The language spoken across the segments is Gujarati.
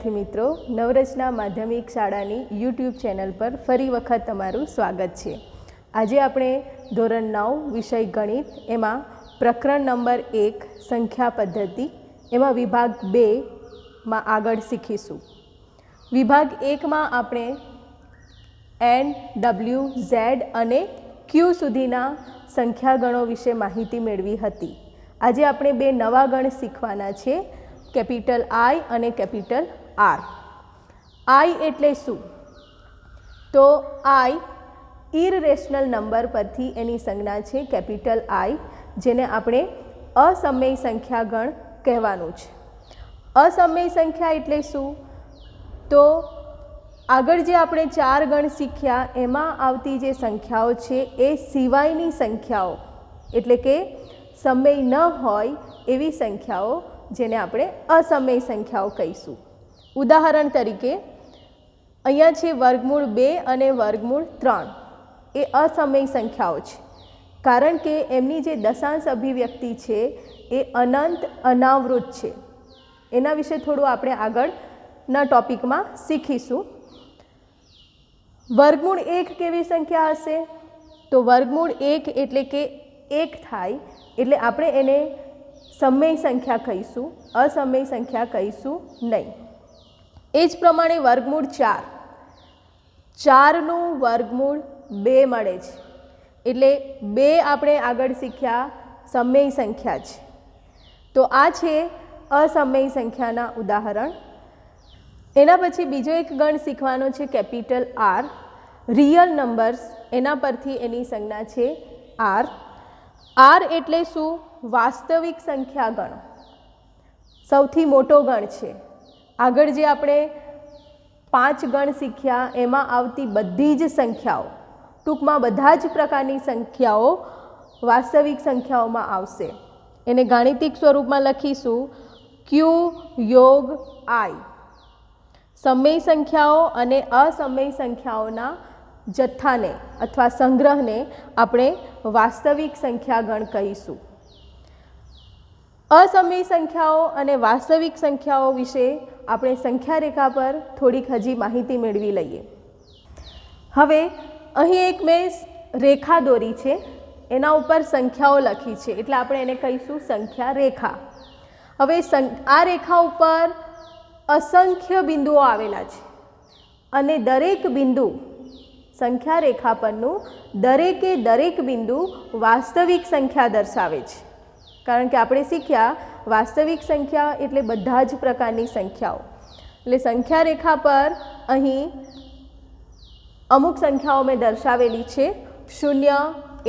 વિદ્યાર્થી મિત્રો, નવરચના માધ્યમિક શાળાની યુટ્યુબ ચેનલ પર ફરી વખત તમારું સ્વાગત છે। આજે આપણે ધોરણ 9 વિષય ગણિત એમાં પ્રકરણ નંબર 1 સંખ્યા પદ્ધતિ એમાં વિભાગ 2 માં આગળ શીખીશું। વિભાગ 1 માં આપણે n, w, z અને q સુધીના સંખ્યા ગણો વિશે માહિતી મેળવી હતી। આજે આપણે બે નવા ગણ શીખવાના છે, કેપિટલ I અને કેપિટલ R। I એટલે શું? તો I ઇરરેશનલ નંબર પરથી એની સંજ્ઞા છે કેપિટલ I, જેને આપણે અસમય સંખ્યા ગણ કહેવાનું છે। અસમય સંખ્યા એટલે શું? તો આગળ જે આપણે 4 ગણ શીખ્યા એમાં આવતી જે સંખ્યાઓ છે એ સિવાયની સંખ્યાઓ એટલે કે સમય ન હોય એવી સંખ્યાઓ, જેને આપણે અસમય સંખ્યાઓ કહીશું। ઉદાહરણ તરીકે અહીંયા છે વર્ગમૂળ 2 અને વર્ગમૂળ 3, એ અસમય સંખ્યાઓ છે, કારણ કે એમની જે દશાંશ અભિવ્યક્તિ છે એ અનંત અનાવૃત છે। એના વિશે થોડું આપણે આગળના ટોપિકમાં શીખીશું। વર્ગમૂળ 1 કેવી સંખ્યા હશે? તો વર્ગમૂળ 1 એટલે કે 1 થાય એટલે આપણે એને સમય સંખ્યા કહીશું, અસમય સંખ્યા કહીશું નહીં। એ જ પ્રમાણે વર્ગમૂળ 4, 4નું વર્ગમૂળ 2 મળે છે એટલે 2 આપણે આગળ શીખ્યા સમય સંખ્યા છે। તો આ છે અસમય સંખ્યાના ઉદાહરણ। એના પછી બીજો એક ગણ શીખવાનો છે કેપિટલ R, રિયલ નંબર્સ, એના પરથી એની સંજ્ઞા છે R। R એટલે શું? વાસ્તવિક સંખ્યા ગણ, સૌથી મોટો ગણ છે। આગળ જે આપણે 5 ગણ શીખ્યા એમાં આવતી બધી જ સંખ્યાઓ, ટૂંકમાં બધા જ પ્રકારની સંખ્યાઓ વાસ્તવિક સંખ્યાઓમાં આવશે। એને ગાણિતિક સ્વરૂપમાં લખીશું Q યોગ I। સમય સંખ્યાઓ અને અસમય સંખ્યાઓના જથ્થાને અથવા સંગ્રહને આપણે વાસ્તવિક સંખ્યા ગણ કહીશું। અસમય સંખ્યાઓ અને વાસ્તવિક સંખ્યાઓ વિશે આપણે સંખ્યા રેખા પર થોડીક હજી માહિતી મેળવી લઈએ। હવે અહીં એક મેં રેખા દોરી છે, એના ઉપર સંખ્યાઓ લખી છે એટલે આપણે એને કહીશું સંખ્યા રેખા। હવે આ રેખા ઉપર અસંખ્ય બિંદુઓ આવેલા છે અને દરેક બિંદુ, સંખ્યા રેખા પરનું દરેકે દરેક બિંદુ વાસ્તવિક સંખ્યા દર્શાવે છે, કારણ કે આપણે શીખ્યા વાસ્તવિક સંખ્યા એટલે બધા જ પ્રકારની સંખ્યાઓ। એટલે સંખ્યા રેખા પર અહીં અમુક સંખ્યાઓ મેં દર્શાવેલી છે, 0,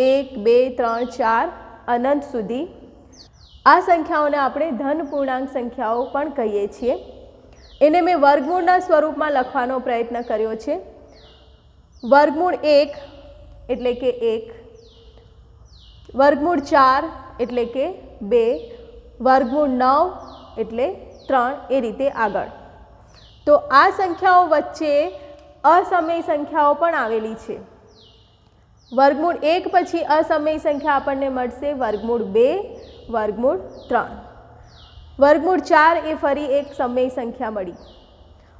1, 2, 3, 4 અનંત સુધી। આ સંખ્યાઓને આપણે ધન પૂર્ણાંક સંખ્યાઓ પણ કહીએ છીએ। એને મેં વર્ગમૂળના સ્વરૂપમાં લખવાનો પ્રયત્ન કર્યો છે। વર્ગમૂળ 1 એટલે કે 1, વર્ગમૂળ 4 એટલે કે 2, વર્ગમૂળ 9 એટલે 3, એ રીતે આગળ। તો આ સંખ્યાઓ વચ્ચે અસમય સંખ્યાઓ પણ આવેલી છે। વર્ગમૂળ 1 પછી અસમય સંખ્યા આપણને મળશે વર્ગમૂળ 2, વર્ગમૂળ 3, વર્ગમૂળ 4 એ ફરી એક સમય સંખ્યા મળી।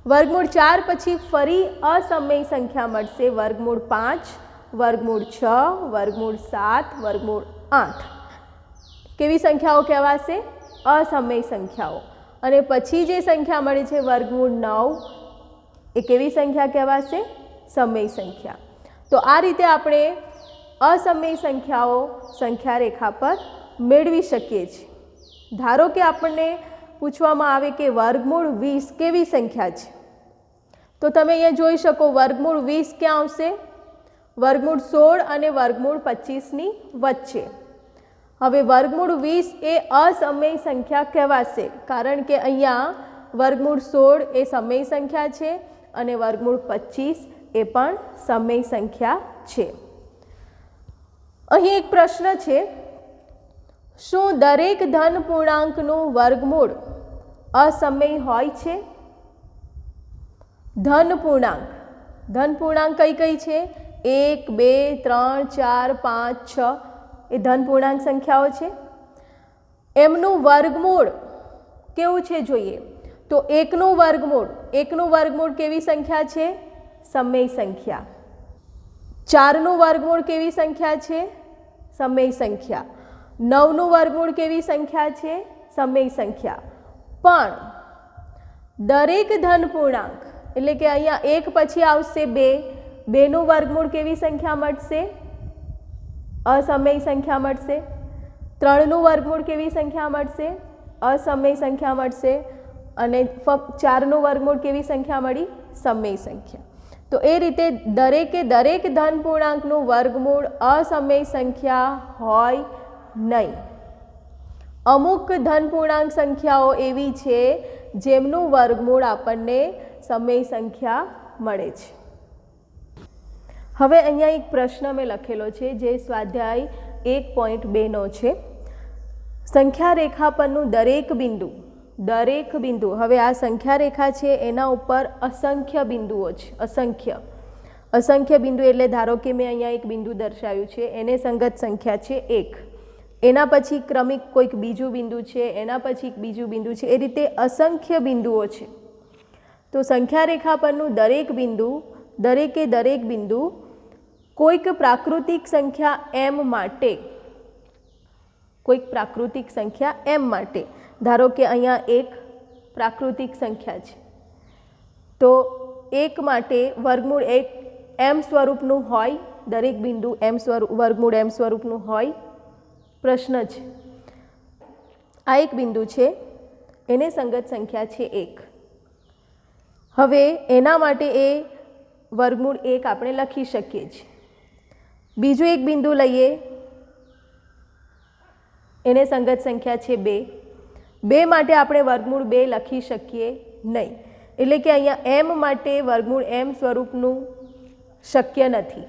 વર્ગમૂળ 4 પછી ફરી અસમય સંખ્યા મળશે વર્ગમૂળ 5, વર્ગમૂળ 6, વર્ગમૂળ 7, વર્ગમૂળ 8। કેવી સંખ્યાઓ કહેવાશે? અસમય સંખ્યાઓ। અને પછી જે સંખ્યા મળે છે વર્ગમૂળ 9, એ કેવી સંખ્યા કહેવાશે? સમય સંખ્યા। તો આ રીતે આપણે અસમય સંખ્યાઓ સંખ્યા રેખા પર મેળવી શકીએ છીએ। ધારો કે આપણને પૂછવામાં આવે કે વર્ગમૂળ 20 કેવી સંખ્યા છે, તો તમે અહીંયા જોઈ શકો વર્ગમૂળ 20 ક્યાં આવશે? વર્ગમૂળ 16 અને વર્ગમૂળ 25ની વચ્ચે। હવે વર્ગમૂળ 20 એ અસમય સંખ્યા કહેવાશે, કારણ કે અહીંયા વર્ગમૂળ 16 એ સમય સંખ્યા છે અને વર્ગમૂળ 25 એ પણ સમય સંખ્યા છે। અહીં એક પ્રશ્ન છે, શું દરેક ધન પૂર્ણાંકનું વર્ગમૂળ અસમય હોય છે? ધન પૂર્ણાંક કઈ કઈ છે? 1, 2, 3, 4, 5, 6 એ ધન પૂર્ણાંક સંખ્યાઓ છે। એમનું વર્ગમૂળ કેવું છે જોઈએ? તો એકનું વર્ગમૂળ કેવી સંખ્યા છે? સમય સંખ્યા. 4નું વર્ગમૂળ કેવી સંખ્યા છે? સમય સંખ્યા. 9નું વર્ગમૂળ કેવી સંખ્યા છે? સમય સંખ્યા. પણ દરેક ધન પૂર્ણાંક એટલે કે અહીંયા 1 પછી આવશે 2, 2નું વર્ગમૂળ કેવી સંખ્યા મળશે? અસમય સંખ્યા મળશે. 3નું વર્ગમૂળ કેવી સંખ્યા મળશે? અસમય સંખ્યા મળશે. અને ફક્ત 4નું વર્ગમૂળ કેવી સંખ્યા મળી? સમય સંખ્યા. તો એ રીતે દરેક ધન પૂર્ણાંકનું વર્ગમૂળ અસમય સંખ્યા હોય નહીં. અમુક ધન પૂર્ણાંક સંખ્યાઓ એવી છે જેમનું વર્ગમૂળ આપણને સમય સંખ્યા મળે છે. હવે અહીંયા એક પ્રશ્ન મેં લખેલો છે જે સ્વાધ્યાય 1.2નો છે. સંખ્યા રેખા પરનું દરેક બિંદુ, હવે આ સંખ્યા રેખા છે એના ઉપર અસંખ્ય બિંદુઓ છે. અસંખ્ય બિંદુ એટલે ધારો કે મેં અહીંયા એક બિંદુ દર્શાવ્યું છે, એને સંગત સંખ્યા છે 1, એના પછી ક્રમિક કોઈક બીજું બિંદુ છે, એના પછી બીજું બિંદુ છે, એ રીતે અસંખ્ય બિંદુઓ છે. તો સંખ્યા રેખા પરનું દરેક બિંદુ કોઈક પ્રાકૃતિક સંખ્યા m માટે, ધારો કે અહીંયા એક પ્રાકૃતિક સંખ્યા છે, તો 1 માટે વર્ગમૂળ 1 m સ્વરૂપનું હોય, દરેક બિંદુ વર્ગમૂળ m સ્વરૂપનું હોય. પ્રશ્ન છે, આ એક બિંદુ છે, એને સંગત સંખ્યા છે 1. હવે એના માટે એ વર્ગમૂળ 1 આપણે લખી શકીએ છીએ. બીજું એક બિંદુ લઈએ, એને સંગત સંખ્યા છે 2. 2 માટે આપણે વર્ગમૂળ 2 લખી શકીએ નહીં. એટલે કે અહીંયા m માટે વર્ગમૂળ m સ્વરૂપનું શક્ય નથી.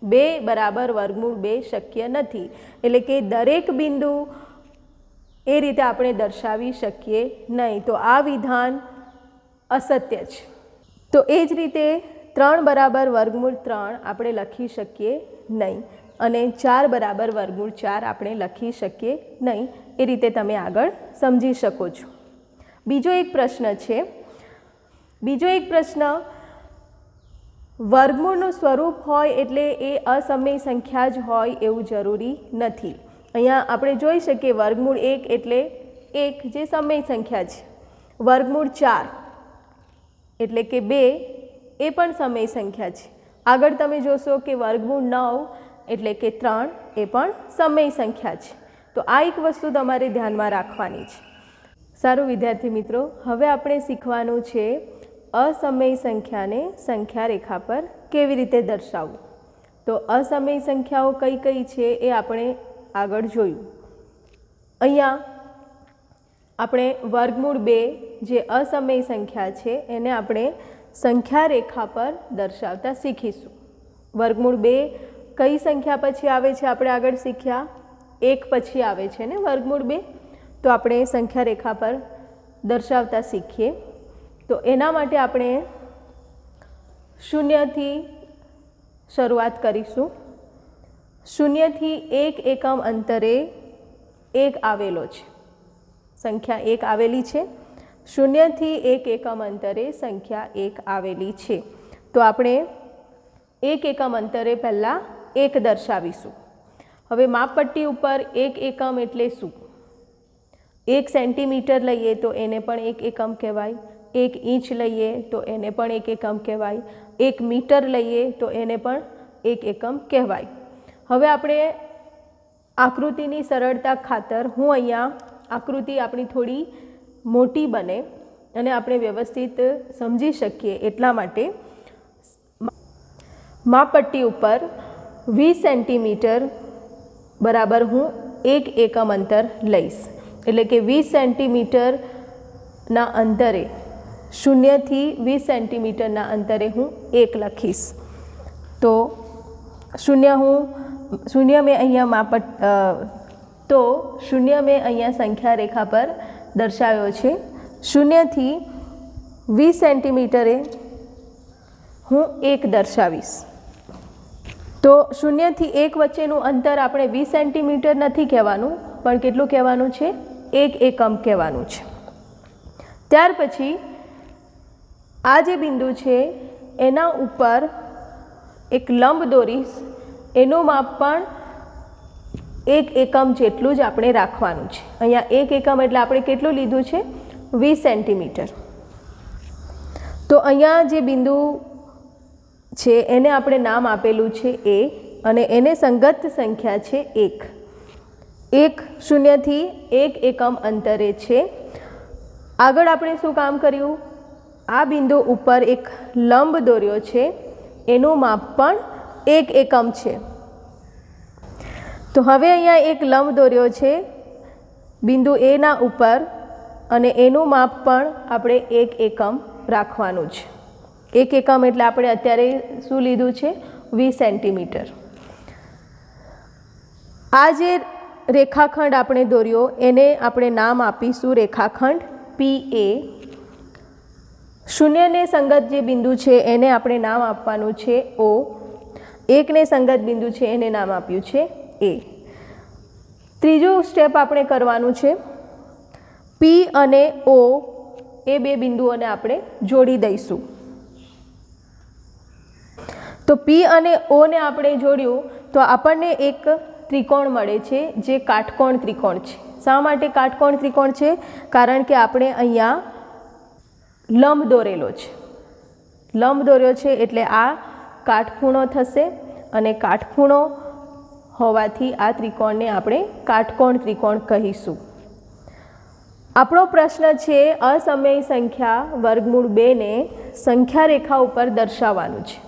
2 બરાબર વર્ગમૂળ 2 શક્ય નથી. એટલે કે દરેક બિંદુ એ રીતે આપણે દર્શાવી શકીએ નહીં. તો આ વિધાન અસત્ય છે. તો એ જ રીતે 3 બરાબર વર્ગમૂળ 3 આપણે લખી શકીએ નહીં અને 4 બરાબર વર્ગમૂળ 4 આપણે લખી શકીએ નહીં. એ રીતે તમે આગળ સમજી શકો છો. બીજો એક પ્રશ્ન, વર્ગમૂળનું સ્વરૂપ હોય એટલે એ અસમય સંખ્યા જ હોય એવું જરૂરી નથી. અહીંયા આપણે જોઈ શકીએ વર્ગમૂળ 1 એટલે 1 જે સમય સંખ્યા છે, વર્ગમૂળ 4 એટલે કે 2 એ પણ સમય સંખ્યા છે. આગળ તમે જોશો કે વર્ગમૂળ 9 એટલે કે 3 એ પણ સમય સંખ્યા છે. તો આ એક વસ્તુ તમારે ધ્યાનમાં રાખવાની છે. સારું વિદ્યાર્થી મિત્રો, હવે આપણે શીખવાનું છે અસમય સંખ્યાને સંખ્યા રેખા પર કેવી રીતે દર્શાવવું. તો અસમય સંખ્યાઓ કઈ કઈ છે એ આપણે આગળ જોયું. અહીંયા આપણે વર્ગમૂળ 2 જે અસમય સંખ્યા છે એને આપણે સંખ્યા રેખા પર દર્શાવતા શીખીશું. વર્ગમૂળ 2 કઈ સંખ્યા પછી આવે છે આપણે આગળ શીખ્યા, 1 પછી આવે છે ને વર્ગમૂળ 2. તો આપણે સંખ્યા રેખા પર દર્શાવતા શીખીએ. તો એના માટે આપણે 0 થી શરૂઆત કરીશું. 0 થી 1 એકમ અંતરે 1 આવેલો છે, સંખ્યા 1 આવેલી છે. 0 થી 1 એકમ અંતરે સંખ્યા 1 આવેલી છે. તો આપણે 1 એકમ અંતરે પહેલાં 1 દર્શાવીશું. હવે માપપટ્ટી ઉપર 1 એકમ એટલે શું? 1 સેન્ટીમીટર લઈએ તો એને પણ 1 એકમ કહેવાય. 1 ઇંચ લઈએ તો એને પણ 1 એકમ કહેવાય. 1 મીટર લઈએ તો એને પણ 1 એકમ કહેવાય. હવે આપણે આકૃતિની સરળતા ખાતર હું અહીંયા આકૃતિ આપણી થોડી મોટી બને અને આપણે વ્યવસ્થિત સમજી શકીએ એટલા માટે માપપટ્ટી ઉપર 20 સેન્ટીમીટર બરાબર હું 1 એકમ અંતર લઈશ. એટલે કે 20 સેન્ટીમીટરના અંતરે 0 થી 20 સેન્ટીમીટરના અંતરે હું 1 લખીશ. તો 0 મેં અહીંયા સંખ્યા રેખા પર દર્શાવ્યો છે. 0 થી 20 સેન્ટીમીટરે હું 1 દર્શાવીશ. તો 0 થી 1 વચ્ચેનું અંતર આપણે 20 સેન્ટીમીટર નથી કહેવાનું, પણ કેટલું કહેવાનું છે? 1 એકમ કહેવાનું છે. ત્યાર પછી આ જે બિંદુ છે એના ઉપર એક લંબ દોરીશ, એનું માપ પણ 1 એકમ જેટલું જ આપણે રાખવાનું છે. અહીંયા 1 એકમ એટલે આપણે કેટલું લીધું છે? 20 સેન્ટીમીટર. તો અહીંયા જે બિંદુ છે એને આપણે નામ આપેલું છે A અને એને સંગત સંખ્યા છે 1. 0 થી 1 એકમ અંતરે છે. આગળ આપણે શું કામ કર્યું? આ બિંદુ ઉપર એક લંબ દોર્યો છે, એનું માપ પણ 1 એકમ છે. તો હવે અહીંયા એક લંબ દોર્યો છે બિંદુ A ના ઉપર અને એનું માપ પણ આપણે 1 એકમ રાખવાનું છે. 1 એકમ એટલે આપણે અત્યારે શું લીધું છે? 20 સેન્ટીમીટર. આ જે રેખાખંડ આપણે દોર્યો એને આપણે નામ આપીશું રેખાખંડ PA. 0 ને સંગત જે બિંદુ છે એને આપણે નામ આપવાનું છે O. 1 ને સંગત બિંદુ છે એને નામ આપ્યું છે A. ત્રીજું સ્ટેપ આપણે કરવાનું છે, P અને O એ બે બિંદુઓને આપણે જોડી દઈશું. તો P અને O ને આપણે જોડ્યું તો આપણને એક ત્રિકોણ મળે છે જે કાટકોણ ત્રિકોણ છે. શા માટે કાટકોણ ત્રિકોણ છે? કારણ કે આપણે અહીંયા લંબ દોરેલો છે. લંબ દોર્યો છે એટલે આ કાટખૂણો થશે અને કાટખૂણો હોવાથી આ ત્રિકોણને આપણે કાટકોણ ત્રિકોણ કહીશું. આપણો પ્રશ્ન છે અસમય સંખ્યા વર્ગમૂળ 2 ને સંખ્યા રેખા ઉપર દર્શાવવાનું છે.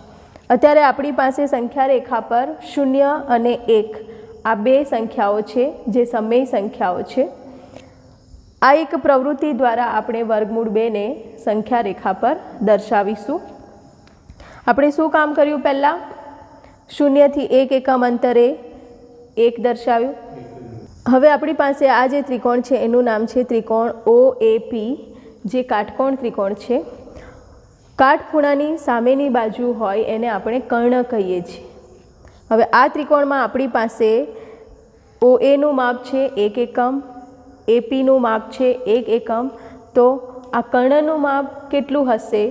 અત્યારે આપણી પાસે સંખ્યા રેખા પર 0 અને 1 આ બે સંખ્યાઓ છે જે સમય સંખ્યાઓ છે. આ એક પ્રવૃત્તિ દ્વારા આપણે વર્ગમૂળ 2 ને સંખ્યા રેખા પર દર્શાવીશું. આપણે શું કામ કર્યું? પહેલાં 0 થી 1 એકમ અંતરે 1 દર્શાવ્યું. હવે આપણી પાસે આ જે ત્રિકોણ છે એનું નામ છે ત્રિકોણ OAP, જે કાટકોણ ત્રિકોણ છે. કાટખૂણાની સામેની બાજુ હોય એને આપણે કર્ણ કહીએ છીએ. હવે આ ત્રિકોણમાં આપણી પાસે OA નું માપ છે 1 એકમ, AP નું માપ છે 1 એકમ. તો આ કર્ણનું માપ કેટલું હશે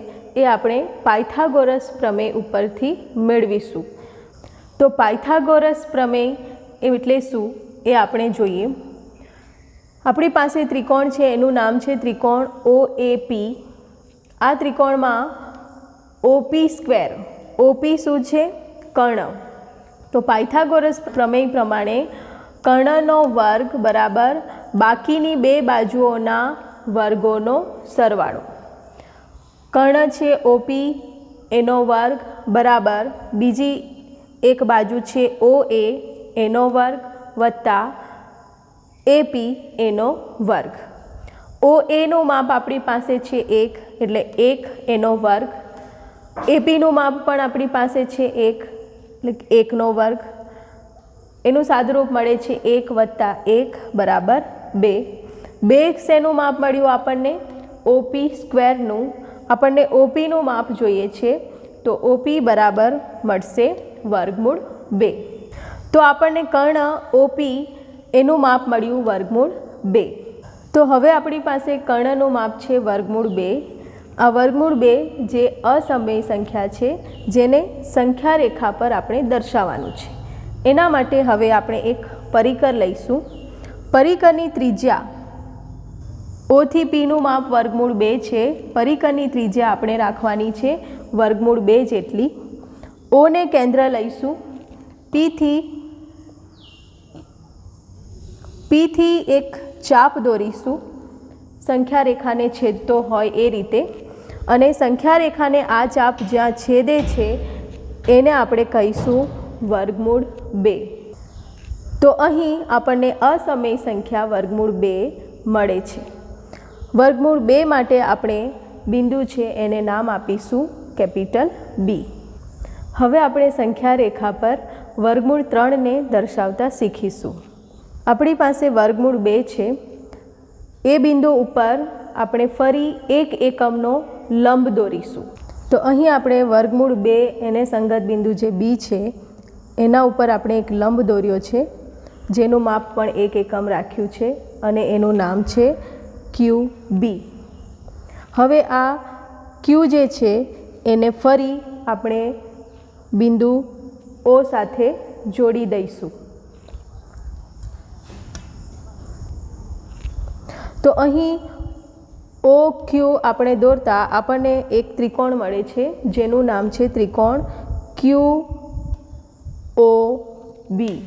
એ આપણે પાયથાગોરસ પ્રમેય ઉપરથી મેળવીશું. તો પાયથાગોરસ પ્રમેય એટલે શું એ આપણે જોઈએ. આપણી પાસે ત્રિકોણ છે એનું નામ છે ત્રિકોણ OAP. આ ત્રિકોણમાં OP², OP શું છે? કર્ણ. તો પાયથાગોરસ પ્રમેય પ્રમાણે કર્ણનો વર્ગ બરાબર બાકીની બે બાજુઓના વર્ગોનો સરવાળો. કર્ણ છે OP એનો વર્ગ બરાબર બીજી એક બાજુ છે OA એનો વર્ગ વત્તા AP એનો વર્ગ. OA નું માપ આપણી પાસે છે 1 એટલે 1 એનો વર્ગ. AP નું માપ પણ આપણી પાસે છે 1 એટલે 1 નો વર્ગ. એનું સાદુરૂપ મળે છે 1 વત્તા 1 બરાબર 2. 2 શેનું માપ મળ્યું આપણને? OP² નું. આપણને OP નું માપ જોઈએ છે તો OP બરાબર મળશે વર્ગમૂળ 2. તો આપણને કર્ણ OP એનું માપ મળ્યું વર્ગમૂળ 2. તો હવે આપણી પાસે કર્ણનું માપ છે વર્ગમૂળ 2. આ વર્ગમૂળ 2 જે અસમય સંખ્યા છે જેને સંખ્યા રેખા પર આપણે દર્શાવવાનું છે. એના માટે હવે આપણે એક પરિકર લઈશું. પરિકરની ત્રિજ્યા O થી P નું માપ વર્ગમૂળ 2 છે. પરિકરની ત્રિજ્યા આપણે રાખવાની છે વર્ગમૂળ 2 જેટલી. O ને કેન્દ્ર લઈશું. P થી એક ચાપ દોરીશું સંખ્યા રેખાને છેદતો હોય એ રીતે, અને સંખ્યા રેખાને આ ચાપ જ્યાં છેદે છે એને આપણે કહીશું વર્ગમૂળ 2. તો અહીં આપણને અસમય સંખ્યા વર્ગમૂળ 2 મળે છે. વર્ગમૂળ 2 માટે આપણે બિંદુ છે એને નામ આપીશું કેપિટલ B. હવે આપણે સંખ્યા રેખા પર વર્ગમૂળ 3 ને દર્શાવતા શીખીશું. આપણી પાસે વર્ગમૂળ 2 છે. એ બિંદુ ઉપર આપણે ફરી 1 એકમનો લંબ દોરીશું. તો અહીં આપણે વર્ગમૂળ 2 એને સંગત બિંદુ જે B છે એના ઉપર આપણે એક લંબ દોર્યો છે જેનું માપ પણ 1 એકમ રાખ્યું છે અને એનું નામ છે QB. હવે આ ક્યુ જે છે એને ફરી આપણે બિંદુ ઓ સાથે જોડી દઈશું. તો અહીં ઓ ક્યુ આપણે દોરતા આપણને એક ત્રિકોણ મળે છે જેનું નામ છે ત્રિકોણ ક્યુ ઓ બી,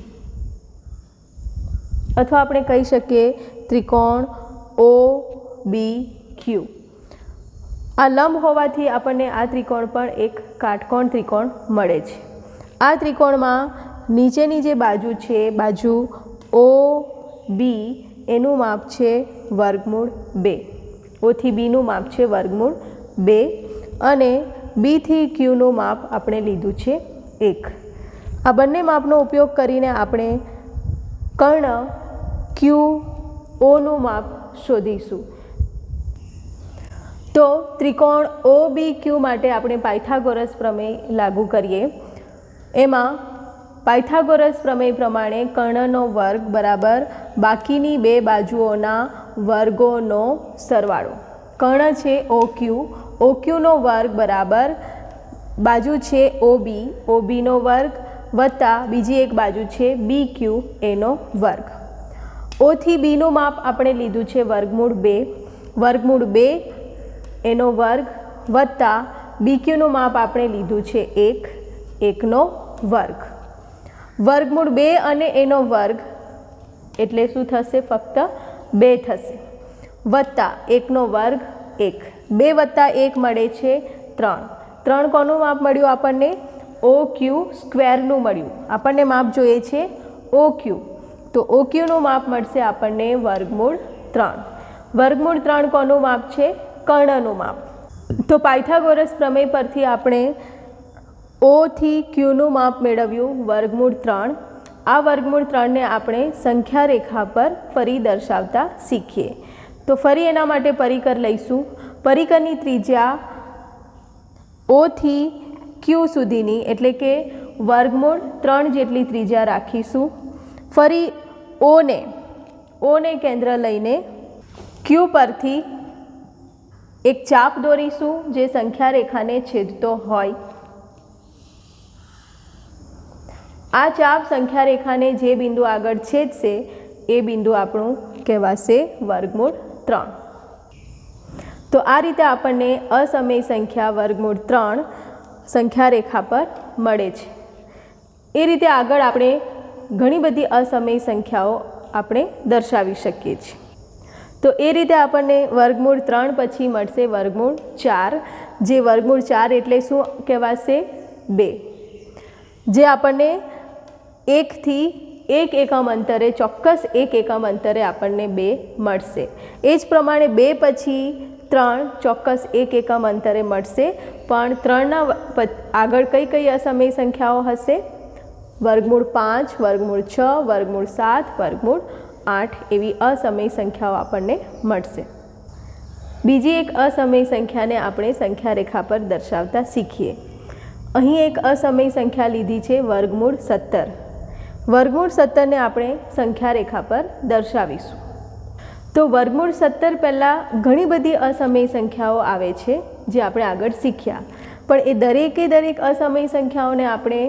અથવા આપણે કહી શકીએ ત્રિકોણ ઓ બી ક્યુ. આ લંબ હોવાથી આપણને આ ત્રિકોણ પણ એક કાટકોણ ત્રિકોણ મળે છે. આ ત્રિકોણમાં નીચેની જે બાજુ છે, બાજુ ઓ બી, એનું માપ છે વર્ગમૂળ 2. ઓથી બીનું માપ છે વર્ગમૂળ 2 અને બીથી ક્યુનું માપ આપણે લીધું છે 1. આ બંને માપનો ઉપયોગ કરીને આપણે કર્ણ ક્યુ ઓનું માપ શોધીશું. તો ત્રિકોણ ઓ બી ક્યુ માટે આપણે પાયથાગોરસ પ્રમેય લાગુ કરીએ. એમાં પાયથાગોરસ પ્રમેય પ્રમાણે કર્ણનો વર્ગ બરાબર બાકીની બે બાજુઓના વર્ગોનો સરવાળો. કર્ણ છે ઓ ક્યુનો વર્ગ બરાબર બાજુ છે ઓ બીનો વર્ગ વત્તા બીજી એક બાજુ છે બી ક્યુ એનો વર્ગ. ઓથી બીનું માપ આપણે લીધું છે વર્ગમૂળ 2 એનો વર્ગ વત્તા બી ક્યુનું માપ આપણે લીધું છે 1નો વર્ગ. વર્ગમૂળ 2 અને એનો વર્ગ એટલે શું થશે? ફક્ત 2 થશે વત્તા 1નો વર્ગ 1. 2 વત્તા 1 મળે છે 3. કોનું માપ મળ્યું આપણને? ઓ ક્યુ સ્ક્વેરનું મળ્યું. આપણને માપ જોઈએ છે ઓ ક્યુ, તો ઓ ક્યુનું માપ મળશે આપણને વર્ગમૂળ 3. વર્ગમૂળ 3 કોનું માપ છે? કર્ણનું માપ. તો પાયથાગોરસ પ્રમેય પરથી આપણે ઓથી ક્યુનું માપ મેળવ્યું વર્ગમૂળ 3. આ વર્ગમૂળ 3ને આપણે સંખ્યા રેખા પર ફરી દર્શાવતા શીખીએ. તો ફરી એના માટે પરિકર લઈશું. પરિકરની ત્રિજ્યા ઓથી ક્યુ સુધીની એટલે કે વર્ગમૂળ 3 જેટલી ત્રિજ્યા રાખીશું. ફરી ઓને કેન્દ્ર લઈને ક્યુ પરથી એક ચાપ દોરીશું જે સંખ્યા રેખાને છેદતો હોય. આ ચાપ સંખ્યા રેખાને જે બિંદુ આગળ છેદશે એ બિંદુ આપણું કહેવાશે વર્ગમૂળ 3. તો આ રીતે આપણને અસમય સંખ્યા વર્ગમૂળ 3 સંખ્યા રેખા પર મળે છે. એ રીતે આગળ આપણે ઘણી બધી અસમય સંખ્યાઓ આપણે દર્શાવી શકીએ છીએ. તો એ રીતે આપણને વર્ગમૂળ 3 પછી મળશે વર્ગમૂળ 4, જે વર્ગમૂળ 4 એટલે શું કહેવાશે? 2, જે આપણને 1 થી 1 એકમ અંતરે, ચોક્કસ 1 એકમ અંતરે આપણને 2 મળશે. એ જ પ્રમાણે 2 પછી 3 ચોક્કસ 1 એકમ અંતરે મળશે. પણ 3ના આગળ કઈ કઈ અસમય સંખ્યાઓ હશે? વર્ગમૂળ 5, વર્ગમૂળ 6, વર્ગમૂળ 7, વર્ગમૂળ 8 એવી અસમય સંખ્યાઓ આપણને મળશે. બીજી એક અસમય સંખ્યાને આપણે સંખ્યા રેખા પર દર્શાવતા શીખીએ. અહીં એક અસમય સંખ્યા લીધી છે વર્ગમૂળ 17. વર્ગમૂળ 17ને આપણે સંખ્યા રેખા પર દર્શાવીશું. તો વર્ગમૂળ 17 પહેલાં ઘણી બધી અસમય સંખ્યાઓ આવે છે જે આપણે આગળ શીખ્યા. પણ એ દરેક અસમય સંખ્યાઓને આપણે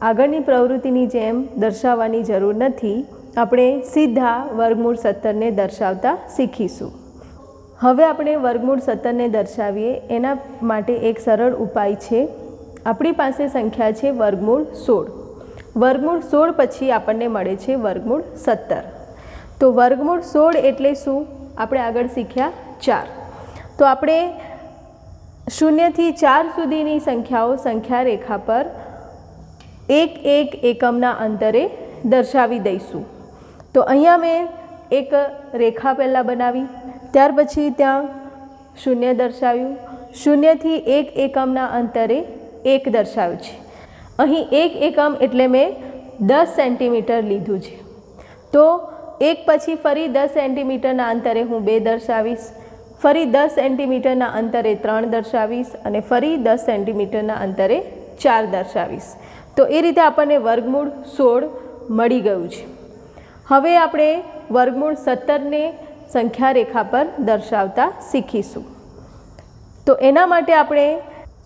આગળની પ્રવૃત્તિની જેમ દર્શાવવાની જરૂર નથી. આપણે સીધા વર્ગમૂળ 17ને દર્શાવતા શીખીશું. હવે આપણે વર્ગમૂળ 17ને દર્શાવીએ એના માટે એક સરળ ઉપાય છે. આપણી પાસે સંખ્યા છે વર્ગમૂળ 16. વર્ગમૂળ 16 પછી આપણને મળે છે વર્ગમૂળ 17. તો વર્ગમૂળ 16 એટલે શું? આપણે આગળ શીખ્યા 4. તો આપણે 0 થી 4 સુધીની સંખ્યાઓ સંખ્યા રેખા પર 1 એકમના અંતરે દર્શાવી દઈશું. તો અહીંયા મેં એક રેખા પહેલાં બનાવી, ત્યાર પછી ત્યાં 0 દર્શાવ્યું. 0 થી 1 એકમના અંતરે 1 દર્શાવ્યું છે. અહીં 1 એકમ એટલે મેં 10 સેન્ટીમીટર લીધું છે. તો 1 પછી ફરી 10 સેન્ટીમીટરના અંતરે હું 2 દર્શાવીશ, ફરી 10 સેન્ટીમીટરના અંતરે 3 દર્શાવીશ અને ફરી 10 સેન્ટીમીટરના અંતરે 4 દર્શાવીશ. તો એ રીતે આપણને વર્ગમૂળ 16 મળી ગયું છે. હવે આપણે વર્ગમૂળ 17ને સંખ્યા રેખા પર દર્શાવતા શીખીશું. તો એના માટે આપણે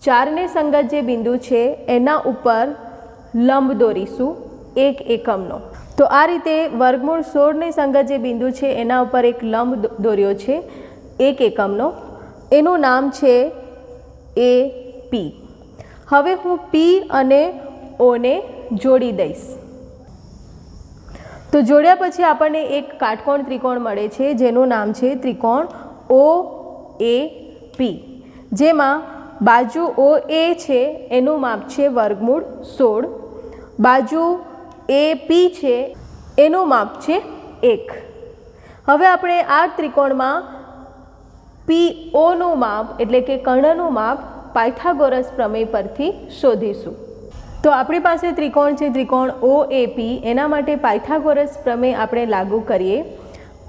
4 ને સંગત જે બિંદુ છે એના ઉપર લંબ દોરીશું 1 એકમનો. તો આ રીતે વર્ગમૂળ 16 ને સંગત જે બિંદુ છે એના ઉપર એક લંબ દોર્યો છે 1 એકમનો. એનું નામ છે AP. હવે હું P અને O ને જોડી દઈશ. તો જોડ્યા પછી આપણને એક કાટકોણ ત્રિકોણ મળે છે જેનું નામ છે ત્રિકોણ OAP, જેમાં બાજુ OA છે એનું માપ છે વર્ગમૂળ 16, બાજુ AP છે એનું માપ છે 1. હવે આપણે આ ત્રિકોણમાં POનું માપ એટલે કે કર્ણનું માપ પાયથાગોરસ પ્રમેય પરથી શોધીશું. તો આપણી પાસે ત્રિકોણ છે ત્રિકોણ OAP, એના માટે પાયથાગોરસ પ્રમેય આપણે લાગુ કરીએ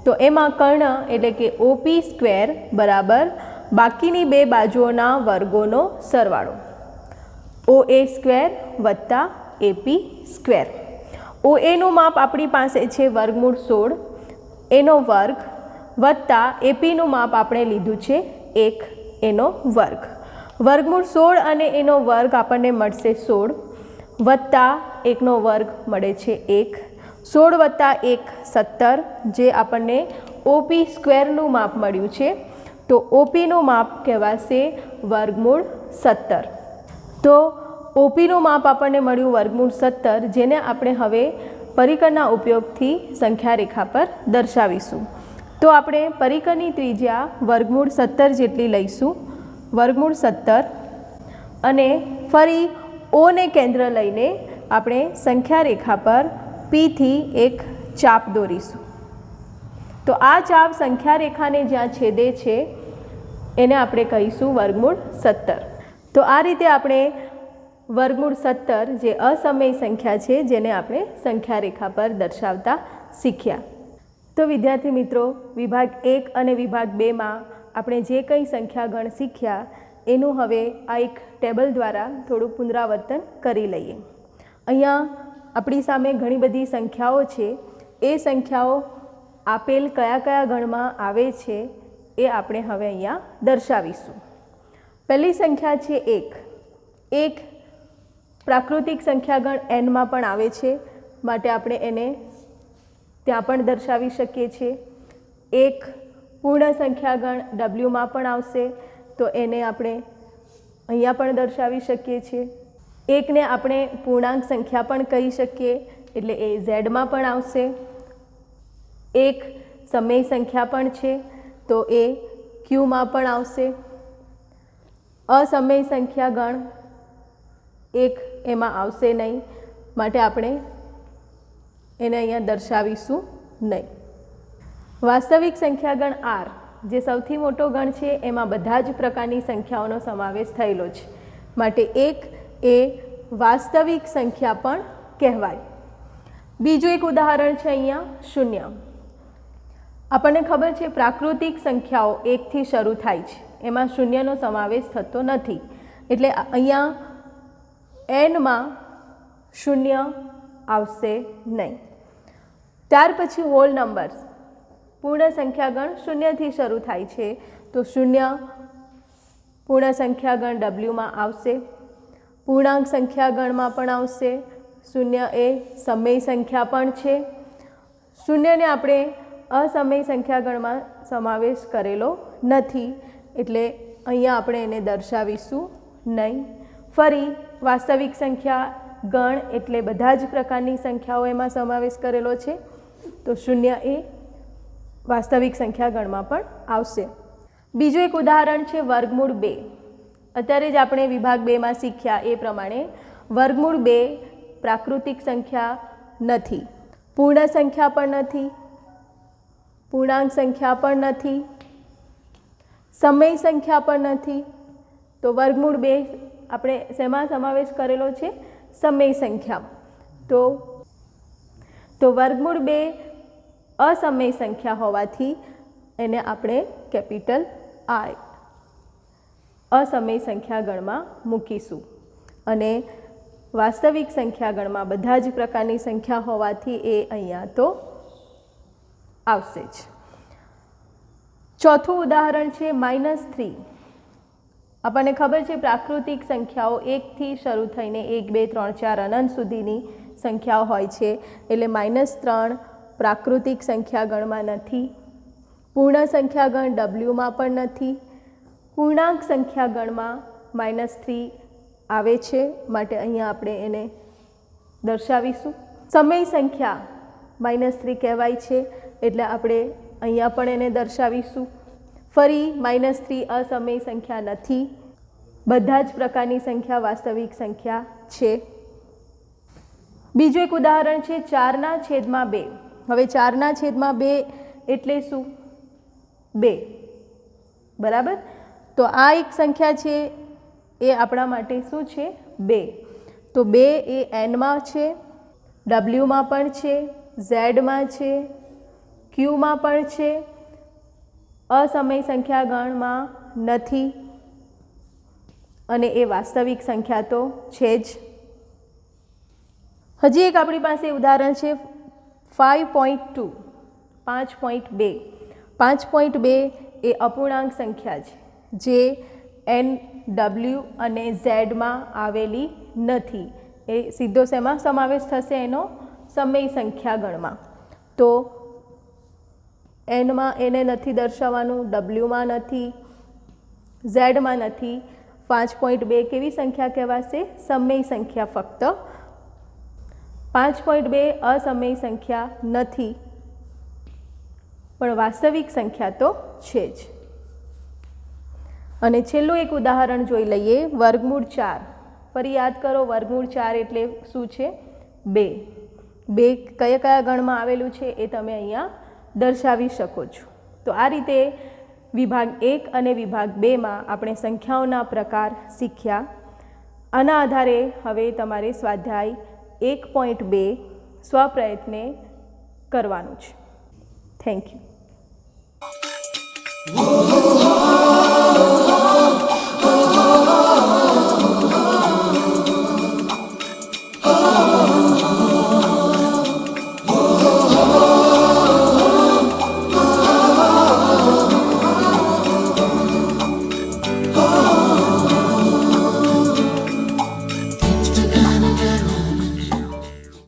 તો એમાં કર્ણ એટલે કે OP² બરાબર બાકીની બે બાજુઓના વર્ગોનો સરવાળો OA² વત્તા AP². OAનું માપ આપણી પાસે છે વર્ગમૂળ 16 એનો વર્ગ વત્તા APનું માપ આપણે લીધું છે 1 એનો વર્ગ. વર્ગમૂળ 16 અને એનો વર્ગ આપણને મળશે 16 વત્તા 1નો વર્ગ મળે છે 1. 16 વત્તા 1 17, જે આપણને OP²નું માપ મળ્યું છે. તો OPનું માપ કહેવાશે વર્ગમૂળ 17. તો OPનું માપ આપણને મળ્યું વર્ગમૂળ 17, જેને આપણે હવે પરિકરના ઉપયોગથી સંખ્યા રેખા પર દર્શાવીશું. તો આપણે પરિકરની ત્રિજ્યા વર્ગમૂળ 17 જેટલી લઈશું, વર્ગમૂળ 17, અને ફરી O ને કેન્દ્ર લઈને આપણે સંખ્યા રેખા પર P થી એક ચાપ દોરીશું. તો આ ચાપ સંખ્યા રેખાને જ્યાં છેદે છે એને આપણે કહીશું વર્ગમૂળ 17. તો આ રીતે આપણે વર્ગમૂળ 17 જે અસમય સંખ્યા છે જેને આપણે સંખ્યા રેખા પર દર્શાવતા શીખ્યા. તો વિદ્યાર્થી મિત્રો, વિભાગ 1 અને વિભાગ 2માં આપણે જે કંઈ સંખ્યાગણ શીખ્યા એનું હવે આ એક ટેબલ દ્વારા થોડું પુનરાવર્તન કરી લઈએ. અહીંયા આપણી સામે ઘણી બધી સંખ્યાઓ છે. એ સંખ્યાઓ આપેલ કયા કયા ગણમાં આવે છે એ આપણે હવે અહીંયા દર્શાવીશું. પહેલી સંખ્યા છે 1. 1 પ્રાકૃતિક સંખ્યાગણ એનમાં પણ આવે છે, માટે આપણે એને ત્યાં પણ દર્શાવી શકીએ છીએ. 1 પૂર્ણ સંખ્યાગણ ડબલ્યુમાં પણ આવશે, તો એને આપણે અહીંયા પણ દર્શાવી શકીએ છીએ. 1ને આપણે પૂર્ણાંક સંખ્યા પણ કહી શકીએ, એટલે એ ઝેડમાં પણ આવશે. 1 સમય સંખ્યા પણ છે, તો એ ક્યુમાં પણ આવશે. અસમય સંખ્યાગણ 1 એમાં આવશે નહીં, માટે આપણે એને અહીંયા દર્શાવીશું નહીં. વાસ્તવિક સંખ્યાગણ R, જે સૌથી મોટો ગણ છે, એમાં બધા જ પ્રકારની સંખ્યાઓનો સમાવેશ થયેલો છે, માટે 1 એ વાસ્તવિક સંખ્યા પણ કહેવાય. બીજું એક ઉદાહરણ છે અહીંયા 0. આપણને ખબર છે પ્રાકૃતિક સંખ્યાઓ 1 થી શરૂ થાય છે, એમાં 0નો સમાવેશ થતો નથી, એટલે અહીંયા એનમાં 0 આવશે નહીં. ત્યાર પછી હોલ નંબર્સ, પૂર્ણ સંખ્યાગણ 0 થી શરૂ થાય છે, તો 0 પૂર્ણ સંખ્યાગણ ડબલ્યુમાં આવશે. પૂર્ણાંક સંખ્યાગણમાં પણ આવશે. 0 એ સમય સંખ્યા પણ છે. 0ને આપણે અસમય સંખ્યાગણમાં સમાવેશ કરેલો નથી, એટલે અહીંયા આપણે એને દર્શાવીશું નહીં. ફરી વાસ્તવિક સંખ્યા ગણ એટલે બધા જ પ્રકારની સંખ્યાઓ એમાં સમાવેશ કરેલો છે, તો 0 એ વાસ્તવિક સંખ્યા ગણમાં પણ આવશે. બીજું એક ઉદાહરણ છે વર્ગમૂળ 2. અત્યારે જ આપણે વિભાગ 2માં શીખ્યા એ પ્રમાણે વર્ગમૂળ 2 પ્રાકૃતિક સંખ્યા નથી, પૂર્ણ સંખ્યા પણ નથી, પૂર્ણાંક સંખ્યા પણ નથી, સમય સંખ્યા પણ નથી. તો વર્ગમૂળ 2 આપણે શેમાં સમાવેશ કરેલો છે? સમય સંખ્યામાં. તો વર્ગમૂળ 2 અસમય સંખ્યા હોવાથી એને આપણે કેપિટલ I અસમય સંખ્યા ગણમાં મૂકીશું, અને વાસ્તવિક સંખ્યા ગણમાં બધા જ પ્રકારની સંખ્યા હોવાથી એ અહીંયા તો આવશે જ. ચોથું ઉદાહરણ છે -3. આપણને ખબર છે પ્રાકૃતિક સંખ્યાઓ 1થી શરૂ થઈને 1 2 3 4 અનંત સુધીની સંખ્યાઓ હોય છે, એટલે -3 પ્રાકૃતિક સંખ્યા ગણમાં નથી, પૂર્ણ સંખ્યા ગણ ડબલ્યુમાં પણ નથી, પૂર્ણાંક સંખ્યા ગણમાં -3 આવે છે, માટે અહીંયા આપણે એને દર્શાવીશું. સમય સંખ્યા -3 કહેવાય છે, એટલે આપણે અહીંયા પણ એને દર્શાવીશું. ફરી -3 અસમય સંખ્યા નથી, બધા જ પ્રકારની સંખ્યા વાસ્તવિક સંખ્યા છે. બીજું એક ઉદાહરણ છે 4/2. હવે 4/2 એટલે શું? 2, બરાબર. તો આ એક સંખ્યા છે, એ આપણા માટે શું છે? 2. તો 2 એ એનમાં છે, ડબલ્યુમાં પણ છે, ઝેડમાં છે, ક્યુમાં પણ છે, અસમય સંખ્યા ગણમાં નથી, અને એ વાસ્તવિક સંખ્યા તો છે જ. હજી એક આપણી પાસે ઉદાહરણ છે 5.2. 5.2. 5.2 એ અપૂર્ણાંક સંખ્યા છે, જે એન, ડબલ્યુ અને ઝેડમાં આવેલી નથી. એ સીધો શેમાં સમાવેશ થશે? એનો સમય સંખ્યા ગણમાં. તો એનમાં એને નથી દર્શાવવાનું, ડબલ્યુમાં નથી, ઝેડમાં નથી. 5.2 કેવી સંખ્યા કહેવાશે? સમય સંખ્યા. ફક્ત 5.2 અસમય સંખ્યા નથી, પણ વાસ્તવિક સંખ્યા તો છે જ. અને છેલ્લું એક ઉદાહરણ જોઈ લઈએ, વર્ગમૂળ 4. ફરી યાદ કરો, વર્ગમૂળ 4 એટલે શું છે? 2. 2 કયા કયા ગણમાં આવેલું છે એ તમે અહીંયા દર્શાવી શકો છો. તો આ રીતે વિભાગ 1 અને વિભાગ 2માં આપણે સંખ્યાઓના પ્રકાર શીખ્યા. આના આધારે હવે તમારે સ્વાધ્યાય 1.2 સ્વપ્રયત્ને કરવાનું છે. Thank you.